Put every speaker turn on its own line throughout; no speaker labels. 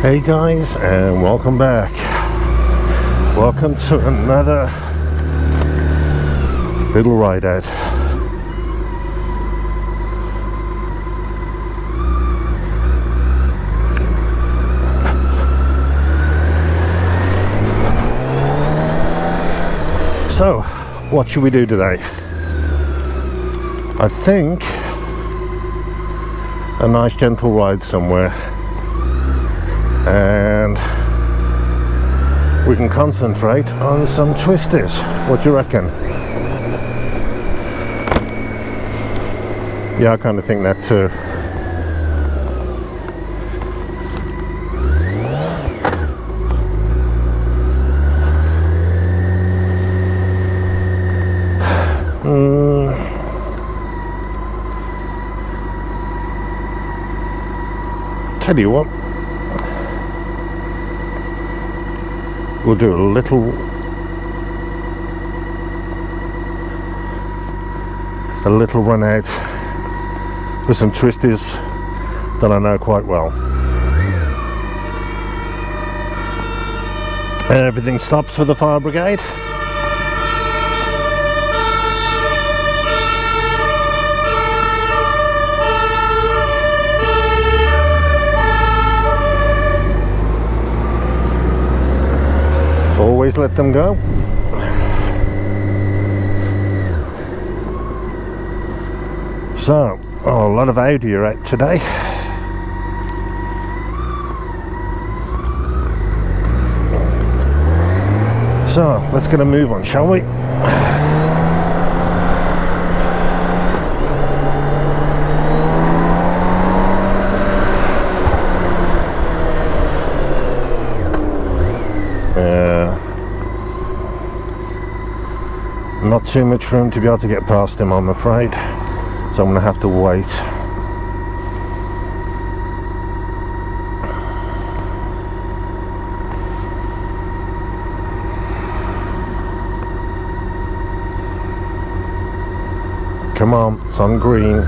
Hey guys, and welcome back. Welcome to another little ride out. So, what should we do today? I think a nice gentle ride somewhere, and we can concentrate on some twisties. What do you reckon? Yeah, I kind of think that too. Tell you what, we'll do a little run out with some twisties that I know quite well. And everything stops for the fire brigade. Always let them go. So, a lot of Audi are out today. So, let's get a move on, shall we? Not too much room to be able to get past him, I'm afraid, so I'm going to have to wait. Come on, it's on green.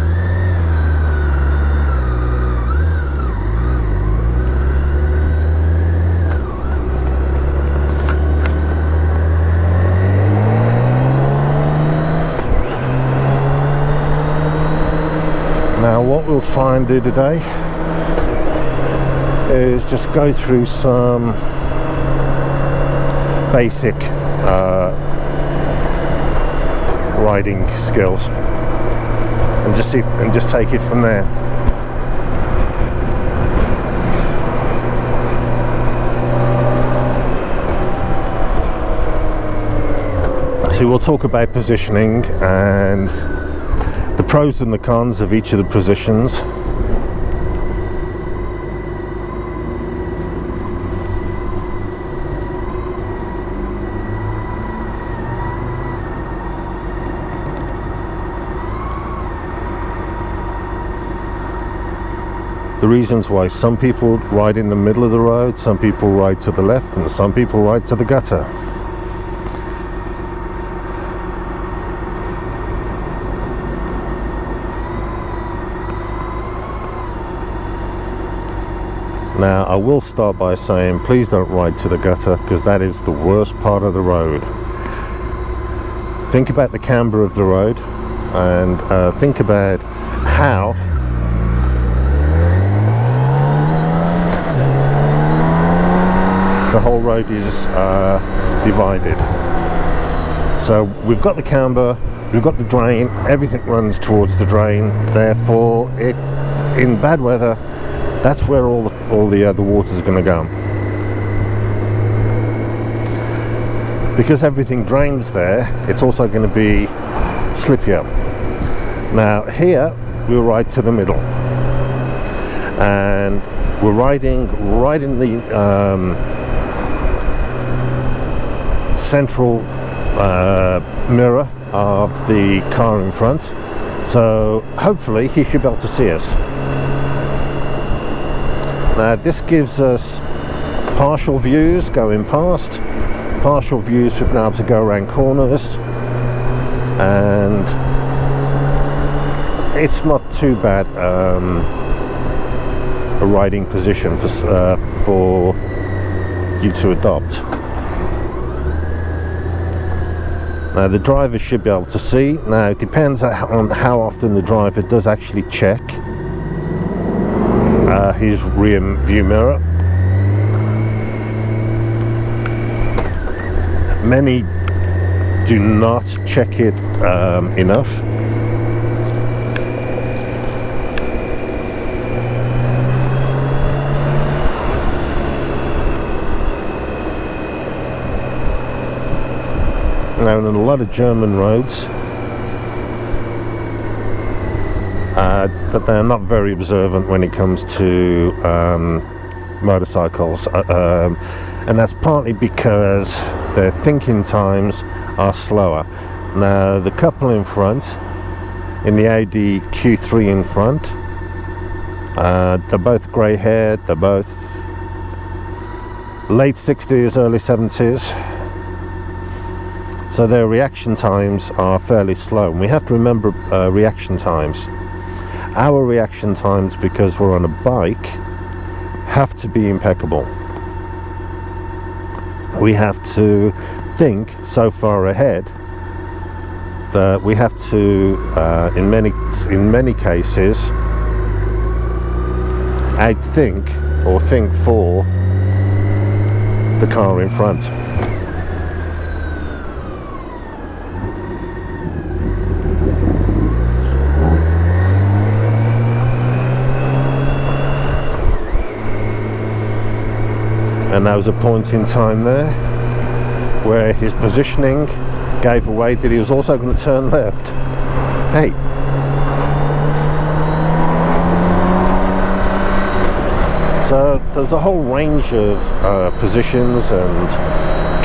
Now what we'll try and do today is just go through some basic riding skills and just take it from there. So we'll talk about positioning and the pros and the cons of each of the positions. The reasons why some people ride in the middle of the road, some people ride to the left, and some people ride to the gutter. Now, I will start by saying, please don't ride to the gutter, because that is the worst part of the road. Think about the camber of the road, and think about how the whole road is divided. So we've got the camber, we've got the drain, everything runs towards the drain, therefore in bad weather, that's where all the water is going to go. Because everything drains there, it's also going to be slippier. Now here we'll ride to the middle, and we're riding right in the central mirror of the car in front, so hopefully he should be able to see us. Now this gives us partial views going past, partial views for being able to go around corners, and it's not too bad a riding position for you to adopt. Now the driver should be able to see. Now it depends on how often the driver does actually check his rear view mirror. Many do not check it enough. Now, in a lot of German roads, that they are not very observant when it comes to motorcycles, and that's partly because their thinking times are slower. Now, the couple in front, in the Audi Q3 in front, they're both grey-haired, they're both late 60s, early 70s. So their reaction times are fairly slow. And we have to remember reaction times. Our reaction times, because we're on a bike, have to be impeccable. We have to think so far ahead that we have to, in many cases, outthink or think for the car in front. And there was a point in time there where his positioning gave away that he was also going to turn left. Hey. So there's a whole range of positions and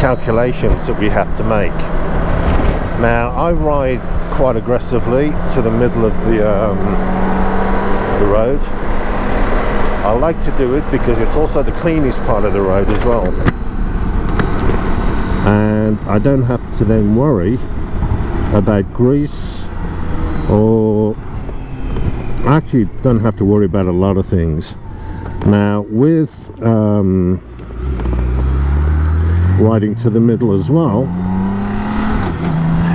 calculations that we have to make. Now, I ride quite aggressively to the middle of the road. I like to do it because it's also the cleanest part of the road as well. And I don't have to then worry about grease, or I actually don't have to worry about a lot of things. Now, with riding to the middle as well,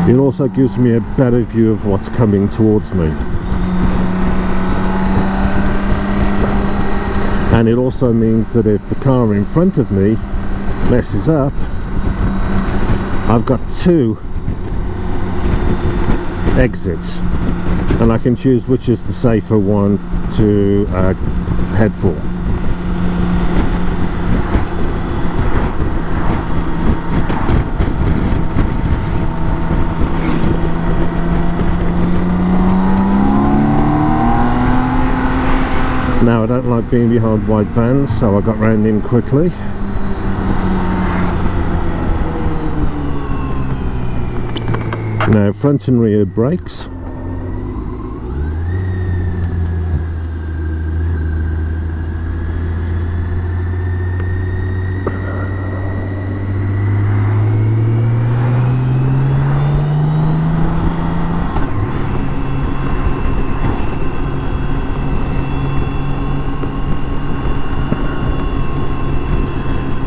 it also gives me a better view of what's coming towards me. And it also means that if the car in front of me messes up, I've got two exits, and I can choose which is the safer one to head for. Now, I don't like being behind white vans, so I got round in quickly. Now, front and rear brakes.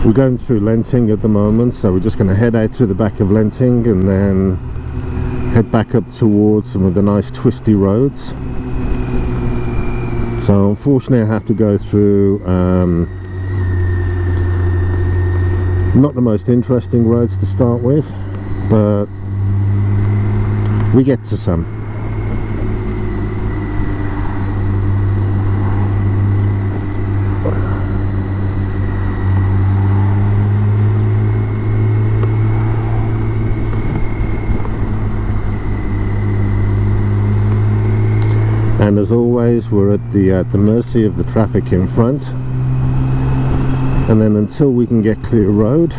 We're going through Lenting at the moment, so we're just going to head out through the back of Lenting and then head back up towards some of the nice twisty roads. So unfortunately I have to go through not the most interesting roads to start with, but we get to some. And as always, we're at the mercy of the traffic in front. And then until we can get clear road,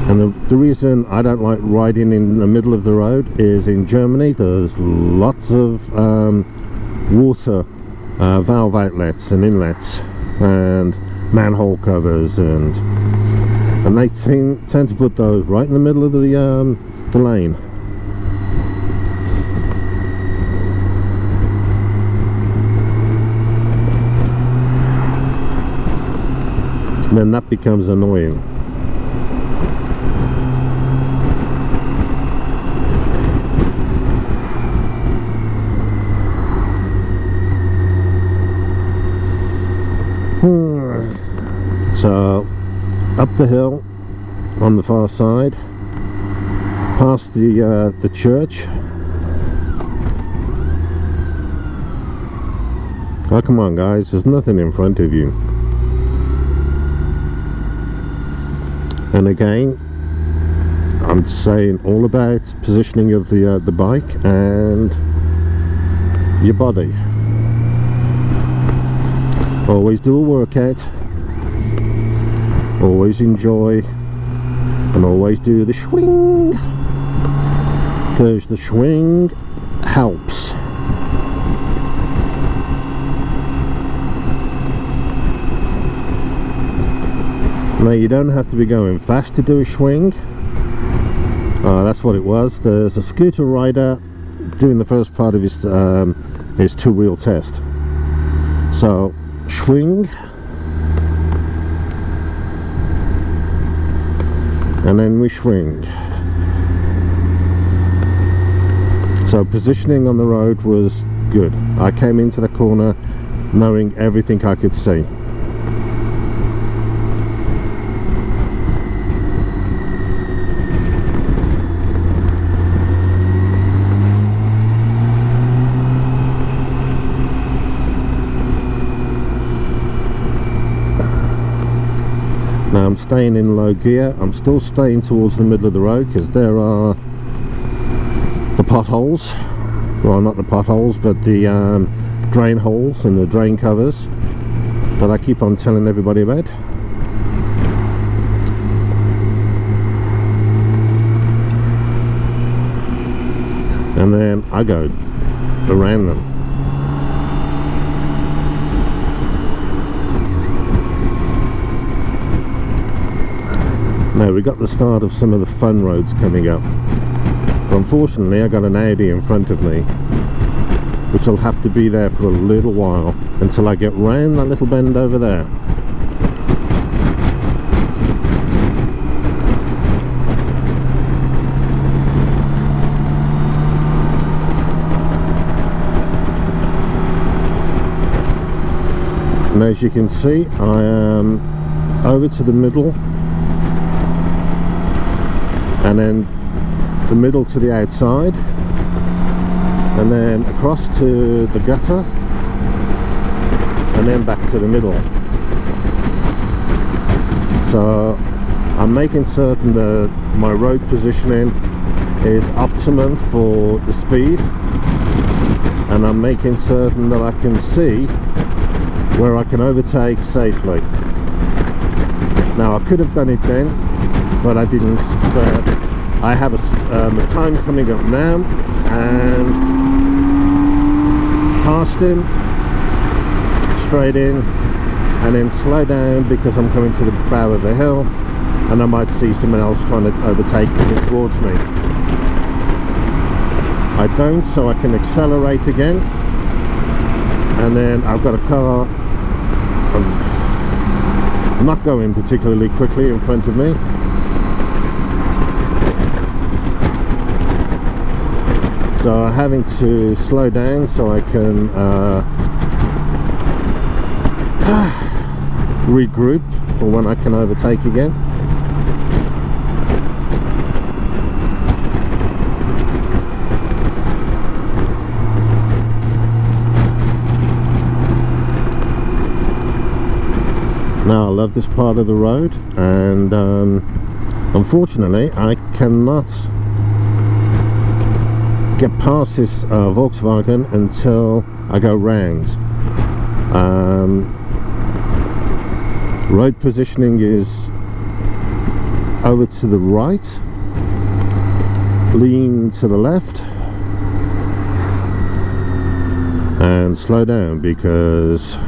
and the reason I don't like riding in the middle of the road is in Germany there's lots of water valve outlets and inlets and manhole covers, and they tend to put those right in the middle of the lane. then that becomes annoying. So up the hill on the far side, past the church. Oh, come on guys, there's nothing in front of you. And again, I'm saying all about positioning of the bike and your body. Always do a workout, always enjoy, and always do the swing, because the swing helps. Now you don't have to be going fast to do a swing. That's what it was. There's a scooter rider doing the first part of his two-wheel test. So swing, and then we swing. So positioning on the road was good. I came into the corner knowing everything I could see. Now I'm staying in low gear. I'm still staying towards the middle of the road because there are the potholes. Well, not the potholes, but the drain holes and the drain covers that I keep on telling everybody about. And then I go around them. Now we got the start of some of the fun roads coming up. But unfortunately I got an Audi in front of me, which will have to be there for a little while until I get round that little bend over there. And as you can see, I am over to the middle, and then the middle to the outside, and then across to the gutter, and then back to the middle. So I'm making certain that my road positioning is optimum for the speed, and I'm making certain that I can see where I can overtake safely. Now I could have done it then, but I didn't. But I have a time coming up now, and past him, straight in, and then slow down because I'm coming to the brow of a hill, and I might see someone else trying to overtake coming towards me. I don't, so I can accelerate again, and then I've got a car not going particularly quickly in front of me. So I'm having to slow down so I can regroup for when I can overtake again. Now I love this part of the road, and unfortunately I cannot get past this Volkswagen until I go round. Road positioning is over to the right, lean to the left, and slow down because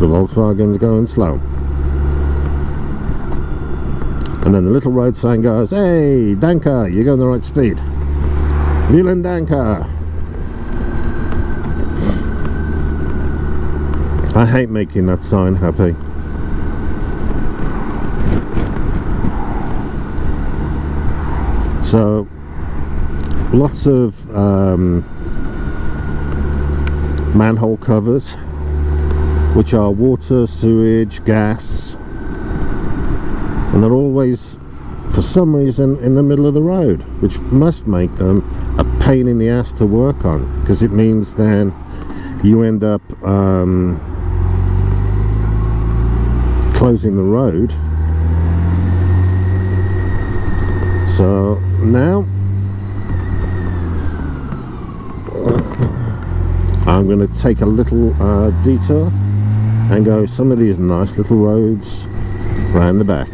the Volkswagen's going slow. And then the little road sign goes, "Hey, Danke, you're going the right speed. Vielen Danke." I hate making that sign happy. So lots of manhole covers, which are water, sewage, gas, and they're always, for some reason, in the middle of the road, which must make them a pain in the ass to work on, because it means then you end up closing the road. So now I'm going to take a little detour and go some of these nice little roads around the back.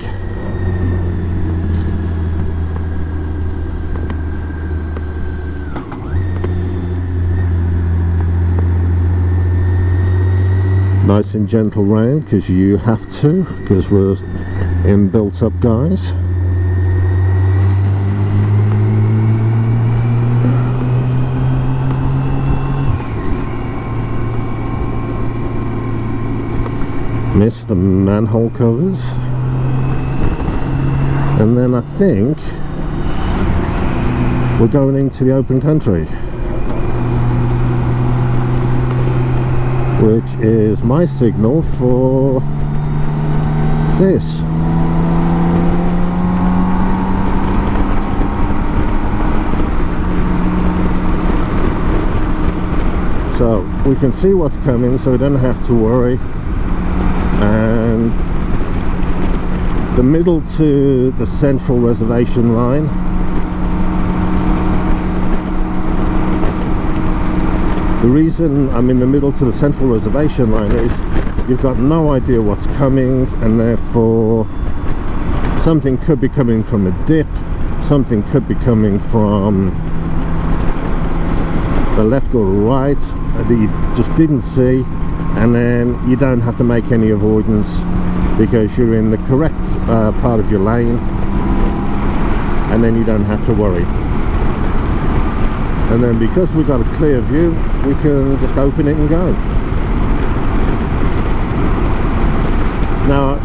Nice and gentle round, because you have to, because we're in built up guys. Miss the manhole covers, and then I think we're going into the open country, which is my signal for this. So we can see what's coming, so we don't have to worry. And the middle to the central reservation line, the reason I'm in the middle to the central reservation line is you've got no idea what's coming, and therefore something could be coming from a dip, something could be coming from the left or the right that you just didn't see, and then you don't have to make any avoidance because you're in the correct part of your lane, and then you don't have to worry. And then because we've got a clear view, we can just open it and go. Now,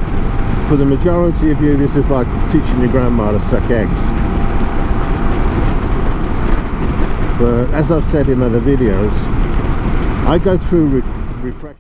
for the majority of you, this is like teaching your grandma to suck eggs. But as I've said in other videos, I go through refresh.